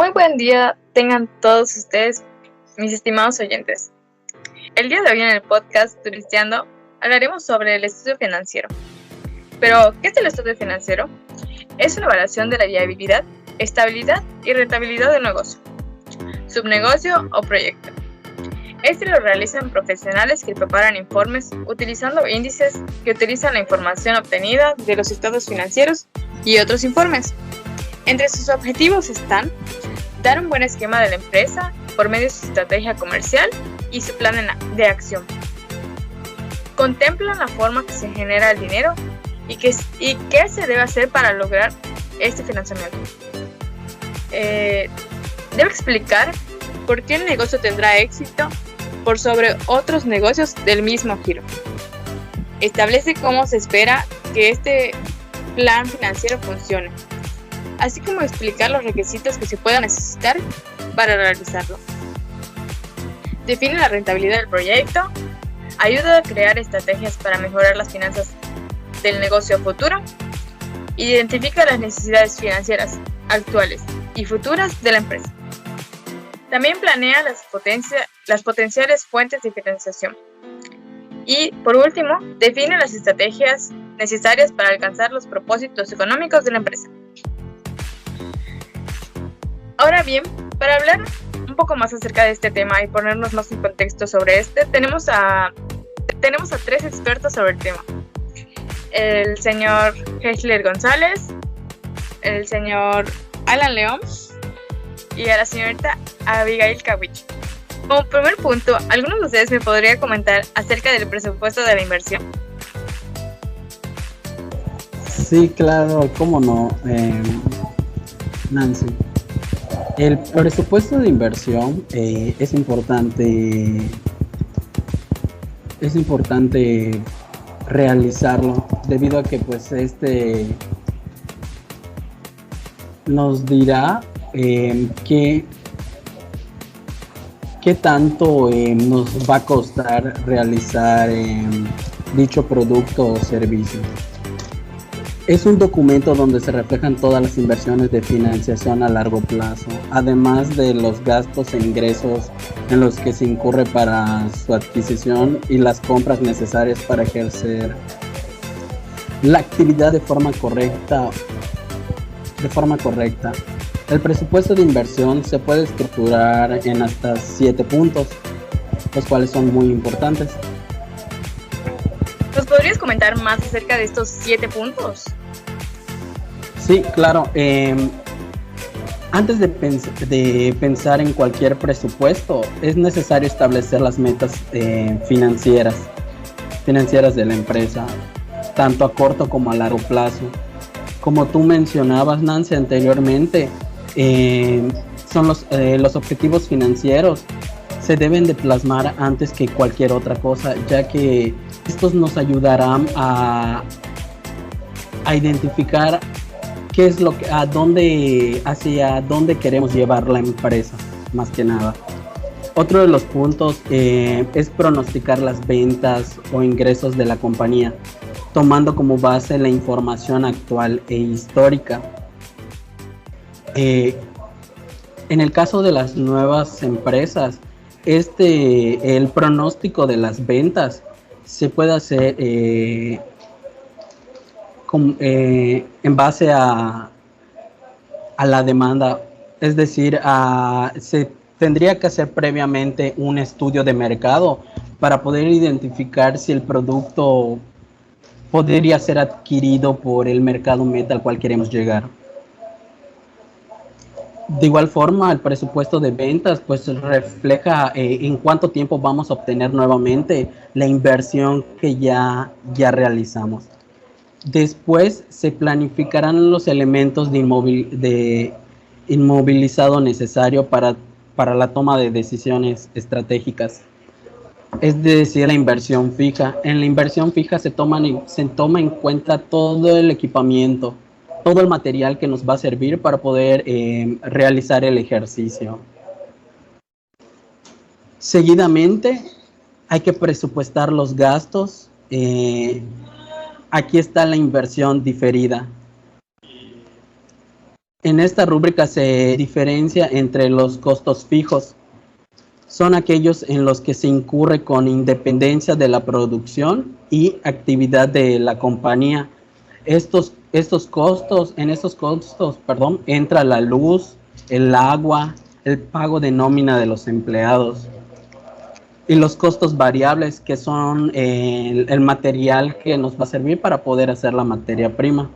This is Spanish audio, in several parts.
Muy buen día tengan todos ustedes, mis estimados oyentes. El día de hoy en el podcast Turisteando hablaremos sobre el estudio financiero. Pero, ¿qué es el estudio financiero? Es una evaluación de la viabilidad, estabilidad y rentabilidad del negocio, subnegocio o proyecto. Este lo realizan profesionales que preparan informes utilizando índices que utilizan la información obtenida de los estados financieros y otros informes. Entre sus objetivos están dar un buen esquema de la empresa por medio de su estrategia comercial y su plan de acción. Contemplan la forma que se genera el dinero y qué se debe hacer para lograr este financiamiento. Debe explicar por qué el negocio tendrá éxito por sobre otros negocios del mismo giro. Establece cómo se espera que este plan financiero funcione, así como explicar los requisitos que se puedan necesitar para realizarlo. Define la rentabilidad del proyecto, ayuda a crear estrategias para mejorar las finanzas del negocio futuro, identifica las necesidades financieras actuales y futuras de la empresa. También planea las potenciales fuentes de financiación. Y, por último, define las estrategias necesarias para alcanzar los propósitos económicos de la empresa. Ahora bien, para hablar un poco más acerca de este tema y ponernos más en contexto sobre tenemos a tres expertos sobre el tema. El señor Heisler González, el señor Alan León y a la señorita Abigail Kawich. Como primer punto, ¿alguno de ustedes me podría comentar acerca del presupuesto de la inversión? Sí, claro, cómo no, Nancy. El presupuesto de inversión es importante realizarlo debido a que pues nos dirá qué tanto nos va a costar realizar dicho producto o servicio. Es un documento donde se reflejan todas las inversiones de financiación a largo plazo, además de los gastos e ingresos en los que se incurre para su adquisición y las compras necesarias para ejercer la actividad de forma correcta. El presupuesto de inversión se puede estructurar en hasta 7 puntos, los cuales son muy importantes. ¿Nos podrías comentar más acerca de estos 7 puntos? Sí, claro. Antes de pensar en cualquier presupuesto, es necesario establecer las metas financieras de la empresa, tanto a corto como a largo plazo. Como tú mencionabas, Nancy, anteriormente, son los objetivos financieros se deben de plasmar antes que cualquier otra cosa, ya que estos nos ayudarán a identificar qué es hacia dónde queremos llevar la empresa, más que nada. Otro de los puntos es pronosticar las ventas o ingresos de la compañía, tomando como base la información actual e histórica. En el caso de las nuevas empresas, el pronóstico de las ventas se puede hacer en base a la demanda, es decir, se tendría que hacer previamente un estudio de mercado para poder identificar si el producto podría ser adquirido por el mercado meta al cual queremos llegar. De igual forma, el presupuesto de ventas pues refleja en cuánto tiempo vamos a obtener nuevamente la inversión que ya realizamos. Después se planificarán los elementos de inmovilizado necesario para la toma de decisiones estratégicas. Es decir, la inversión fija. En la inversión fija se toma en cuenta todo el equipamiento, todo el material que nos va a servir para poder realizar el ejercicio. Seguidamente, hay que presupuestar los gastos. Aquí está la inversión diferida. En esta rúbrica se diferencia entre los costos fijos. Son aquellos en los que se incurre con independencia de la producción y actividad de la compañía. En estos costos, entra la luz, el agua, el pago de nómina de los empleados y los costos variables, que son el material que nos va a servir para poder hacer la materia prima.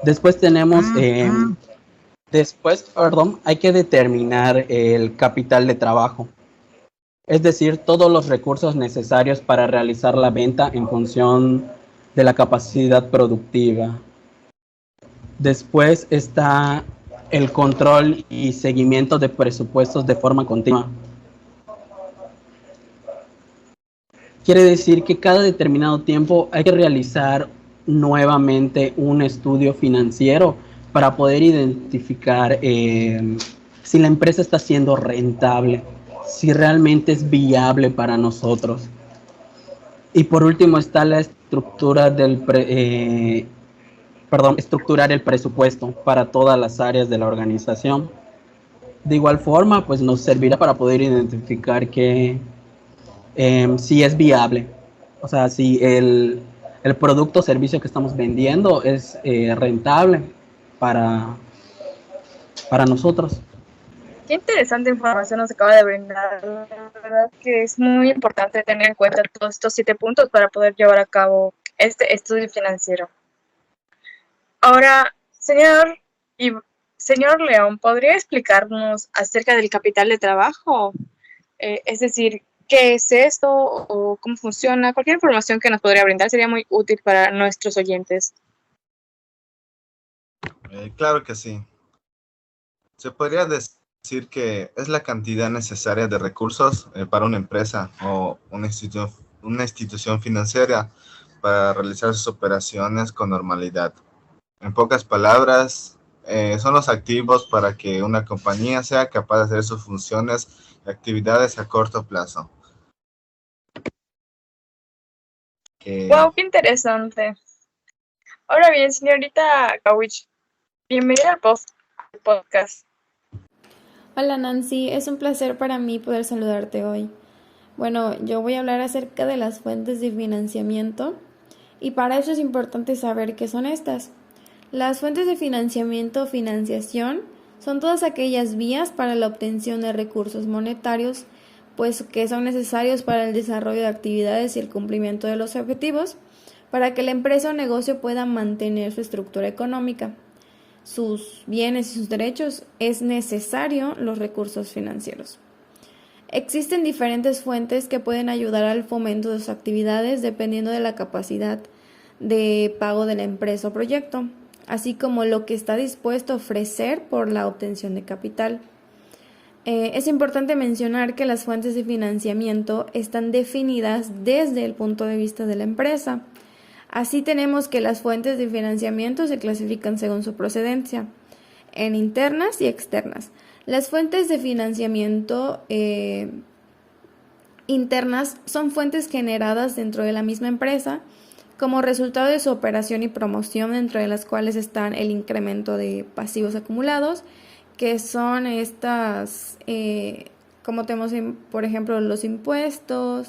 Después tenemos, hay que determinar el capital de trabajo, es decir, todos los recursos necesarios para realizar la venta en función de la capacidad productiva. Después está el control y seguimiento de presupuestos de forma continua. Quiere decir que cada determinado tiempo hay que realizar nuevamente un estudio financiero para poder identificar si la empresa está siendo rentable, si realmente es viable para nosotros. Y por último está la estructura estructurar el presupuesto para todas las áreas de la organización. De igual forma, pues nos servirá para poder identificar que si es viable, o sea, si el producto o servicio que estamos vendiendo es rentable para, para nosotros. Qué interesante información nos acaba de brindar. La verdad que es muy importante tener en cuenta todos estos 7 puntos para poder llevar a cabo este estudio financiero. Ahora, señor León, ¿podría explicarnos acerca del capital de trabajo? Es decir, ¿qué es esto o cómo funciona? Cualquier información que nos podría brindar sería muy útil para nuestros oyentes. Claro que sí. Se podría decir que es la cantidad necesaria de recursos para una empresa o una institución financiera para realizar sus operaciones con normalidad. En pocas palabras, son los activos para que una compañía sea capaz de hacer sus funciones y actividades a corto plazo. ¡Wow! ¡Qué interesante! Ahora bien, señorita Kawich, bienvenida al podcast. Hola Nancy, es un placer para mí poder saludarte hoy. Bueno, yo voy a hablar acerca de las fuentes de financiamiento y para eso es importante saber qué son estas. Las fuentes de financiamiento o financiación son todas aquellas vías para la obtención de recursos monetarios, pues que son necesarios para el desarrollo de actividades y el cumplimiento de los objetivos, para que la empresa o negocio pueda mantener su estructura económica, sus bienes y sus derechos. Es necesario los recursos financieros. Existen diferentes fuentes que pueden ayudar al fomento de sus actividades dependiendo de la capacidad de pago de la empresa o proyecto, así como lo que está dispuesto a ofrecer por la obtención de capital. Es importante mencionar que las fuentes de financiamiento están definidas desde el punto de vista de la empresa. Así tenemos que las fuentes de financiamiento se clasifican según su procedencia, en internas y externas. Las fuentes de financiamiento internas son fuentes generadas dentro de la misma empresa como resultado de su operación y promoción, dentro de las cuales están el incremento de pasivos acumulados, que son estas, como tenemos por ejemplo los impuestos,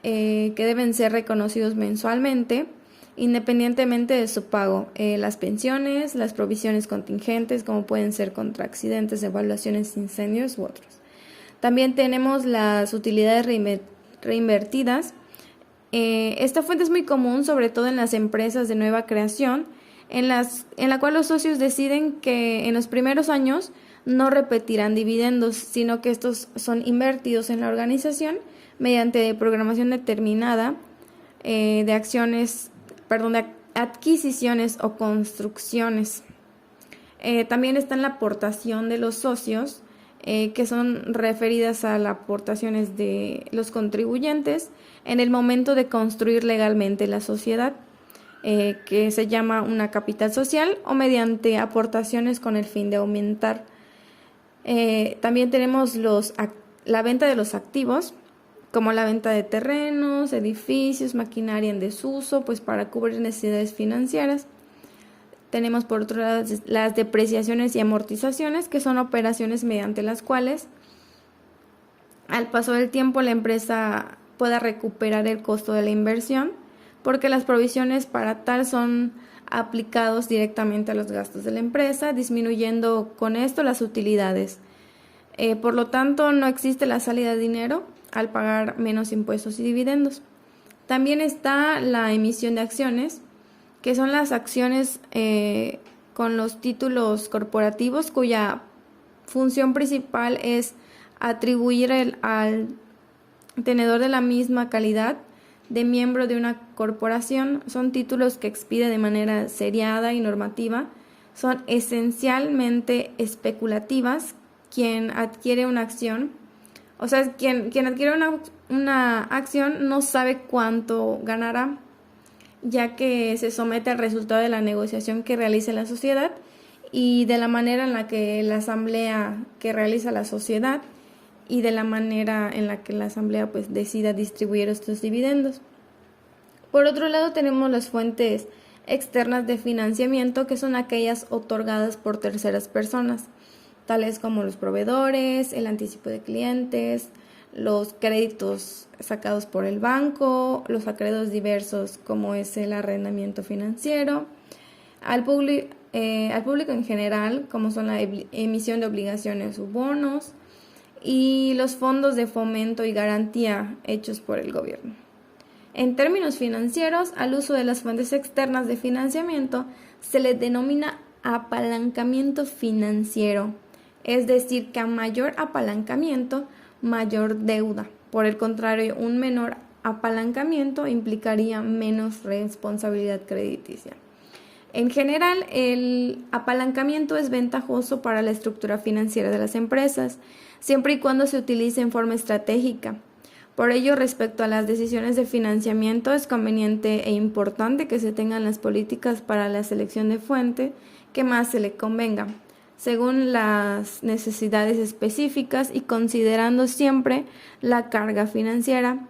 que deben ser reconocidos mensualmente, independientemente de su pago, las pensiones, las provisiones contingentes, como pueden ser contra accidentes, evaluaciones, incendios u otros. También tenemos las utilidades reinvertidas. Esta fuente es muy común, sobre todo en las empresas de nueva creación, en la cual los socios deciden que en los primeros años no repetirán dividendos, sino que estos son invertidos en la organización mediante programación determinada de adquisiciones o construcciones. También está en la aportación de los socios, que son referidas a las aportaciones de los contribuyentes en el momento de construir legalmente la sociedad, que se llama una capital social, o mediante aportaciones con el fin de aumentar. También tenemos la venta de los activos, como la venta de terrenos, edificios, maquinaria en desuso, pues para cubrir necesidades financieras. Tenemos por otro lado las depreciaciones y amortizaciones, que son operaciones mediante las cuales al paso del tiempo la empresa pueda recuperar el costo de la inversión, porque las provisiones para tal son aplicados directamente a los gastos de la empresa, disminuyendo con esto las utilidades. Por lo tanto, no existe la salida de dinero al pagar menos impuestos y dividendos. También está la emisión de acciones, que son las acciones con los títulos corporativos, cuya función principal es atribuir al tenedor de la misma calidad de miembro de una corporación. Son títulos que expide de manera seriada y normativa, son esencialmente especulativas. Quien adquiere una acción, o sea, quien adquiere una acción no sabe cuánto ganará, ya que se somete al resultado de la negociación que realice la sociedad y de la manera en la que la asamblea que realiza la sociedad y de la manera en la que la asamblea pues decida distribuir estos dividendos. Por otro lado, tenemos las fuentes externas de financiamiento, que son aquellas otorgadas por terceras personas, tales como los proveedores, el anticipo de clientes, los créditos sacados por el banco, los acreedores diversos como es el arrendamiento financiero, al público en general, como son la emisión de obligaciones u bonos, y los fondos de fomento y garantía hechos por el gobierno. En términos financieros, al uso de las fuentes externas de financiamiento se le denomina apalancamiento financiero, es decir, que a mayor apalancamiento, mayor deuda. Por el contrario, un menor apalancamiento implicaría menos responsabilidad crediticia. En general, el apalancamiento es ventajoso para la estructura financiera de las empresas, siempre y cuando se utilice en forma estratégica. Por ello, respecto a las decisiones de financiamiento, es conveniente e importante que se tengan las políticas para la selección de fuente que más se le convenga, según las necesidades específicas y considerando siempre la carga financiera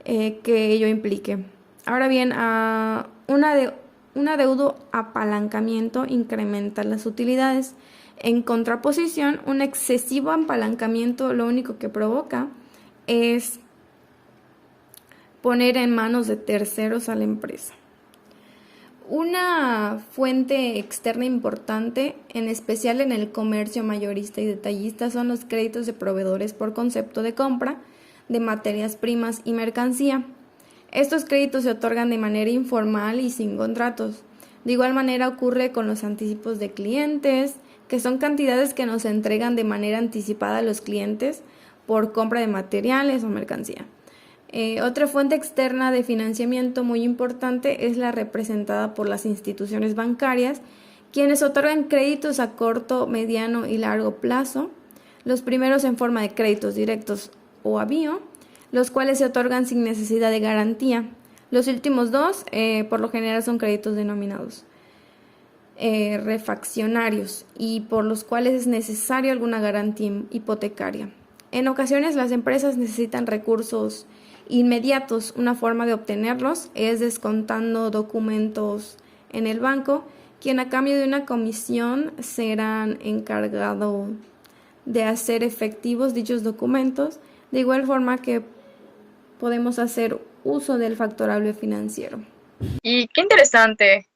que ello implique. Ahora bien, un adeudo apalancamiento incrementa las utilidades. En contraposición, un excesivo apalancamiento lo único que provoca es poner en manos de terceros a la empresa. Una fuente externa importante, en especial en el comercio mayorista y detallista, son los créditos de proveedores por concepto de compra de materias primas y mercancía. Estos créditos se otorgan de manera informal y sin contratos. De igual manera ocurre con los anticipos de clientes, que son cantidades que nos entregan de manera anticipada a los clientes por compra de materiales o mercancía. Otra fuente externa de financiamiento muy importante es la representada por las instituciones bancarias, quienes otorgan créditos a corto, mediano y largo plazo, los primeros en forma de créditos directos o avío, los cuales se otorgan sin necesidad de garantía. Los últimos dos, por lo general, son créditos denominados refaccionarios y por los cuales es necesaria alguna garantía hipotecaria. En ocasiones las empresas necesitan recursos inmediatos. Una forma de obtenerlos es descontando documentos en el banco, quien a cambio de una comisión serán encargado de hacer efectivos dichos documentos, de igual forma que podemos hacer uso del factorable financiero. Y qué interesante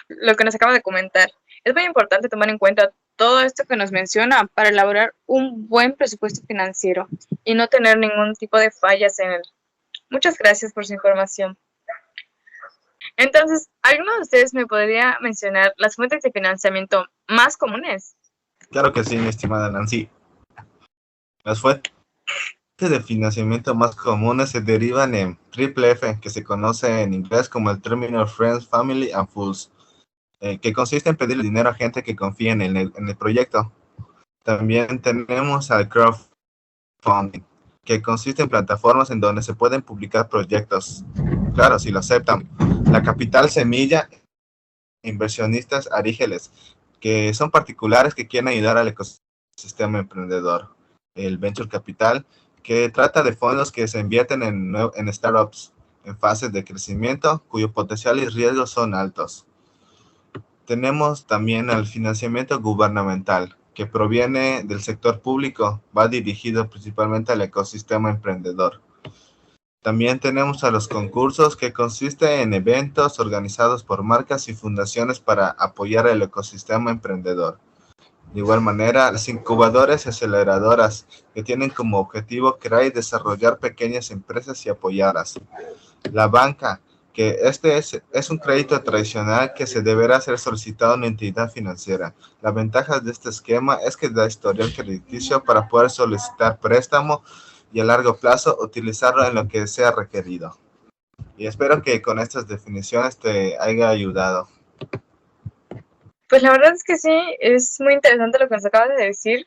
lo que nos acaba de comentar. Es muy importante tomar en cuenta todo esto que nos menciona para elaborar un buen presupuesto financiero y no tener ningún tipo de fallas en él. Muchas gracias por su información. Entonces, ¿alguno de ustedes me podría mencionar las fuentes de financiamiento más comunes? Claro que sí, mi estimada Nancy. Las fuentes de financiamiento más comunes se derivan en triple F, que se conoce en inglés como el término Friends, Family and Fools, que consiste en pedir dinero a gente que confía en el proyecto. También tenemos al crowdfunding, que consiste en plataformas en donde se pueden publicar proyectos, claro, si lo aceptan. La capital semilla, inversionistas arígeles, que son particulares que quieren ayudar al ecosistema emprendedor. El venture capital, que trata de fondos que se invierten en startups en fases de crecimiento, cuyo potencial y riesgos son altos. Tenemos también al financiamiento gubernamental, que proviene del sector público, va dirigido principalmente al ecosistema emprendedor. También tenemos a los concursos, que consiste en eventos organizados por marcas y fundaciones para apoyar el ecosistema emprendedor. De igual manera, las incubadoras y aceleradoras, que tienen como objetivo crear y desarrollar pequeñas empresas y apoyarlas. La banca, que es un crédito tradicional que se deberá ser solicitado a una entidad financiera. La ventaja de este esquema es que da historial crediticio para poder solicitar préstamo y a largo plazo utilizarlo en lo que sea requerido. Y espero que con estas definiciones te haya ayudado. Pues la verdad es que sí, es muy interesante lo que nos acabas de decir,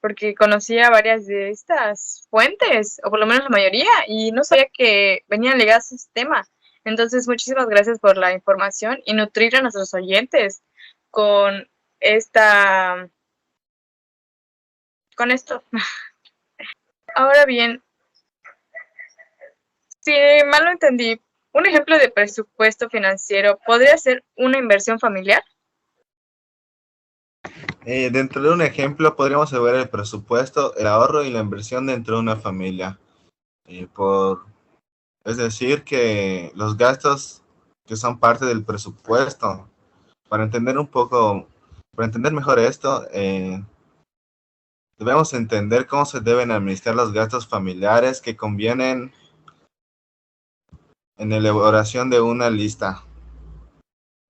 porque conocía varias de estas fuentes, o por lo menos la mayoría, y no sabía que venían ligadas a este tema. Entonces, muchísimas gracias por la información y nutrir a nuestros oyentes con con esto. Ahora bien, si mal no entendí, un ejemplo de presupuesto financiero podría ser una inversión familiar. Dentro de un ejemplo, podríamos ver el presupuesto, el ahorro y la inversión dentro de una familia. Es decir, que los gastos que son parte del presupuesto, para entender mejor esto, debemos entender cómo se deben administrar los gastos familiares que convienen en la elaboración de una lista.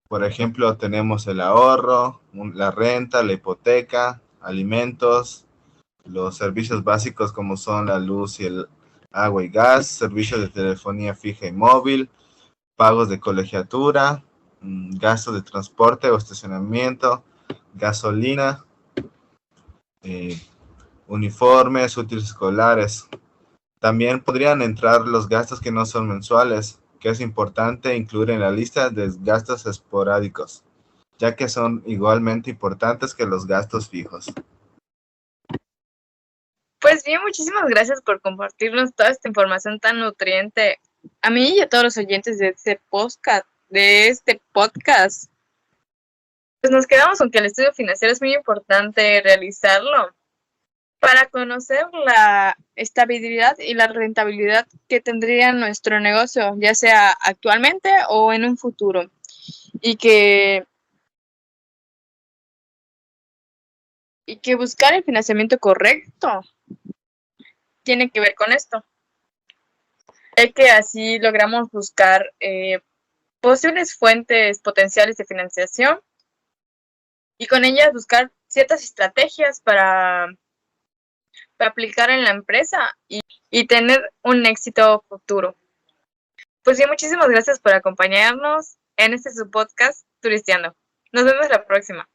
Por ejemplo, tenemos el ahorro, la renta, la hipoteca, alimentos, los servicios básicos como son la luz y el agua y gas, servicios de telefonía fija y móvil, pagos de colegiatura, gastos de transporte o estacionamiento, gasolina, uniformes, útiles escolares. También podrían entrar los gastos que no son mensuales, que es importante incluir en la lista de gastos esporádicos, ya que son igualmente importantes que los gastos fijos. Pues bien, muchísimas gracias por compartirnos toda esta información tan nutriente a mí y a todos los oyentes de este podcast. Pues nos quedamos con que el estudio financiero es muy importante realizarlo para conocer la estabilidad y la rentabilidad que tendría nuestro negocio, ya sea actualmente o en un futuro. Y que buscar el financiamiento correcto tiene que ver con esto. Es que así logramos buscar posibles fuentes potenciales de financiación y con ellas buscar ciertas estrategias para aplicar en la empresa y tener un éxito futuro. Pues bien, muchísimas gracias por acompañarnos en su podcast Turisteando. Nos vemos la próxima.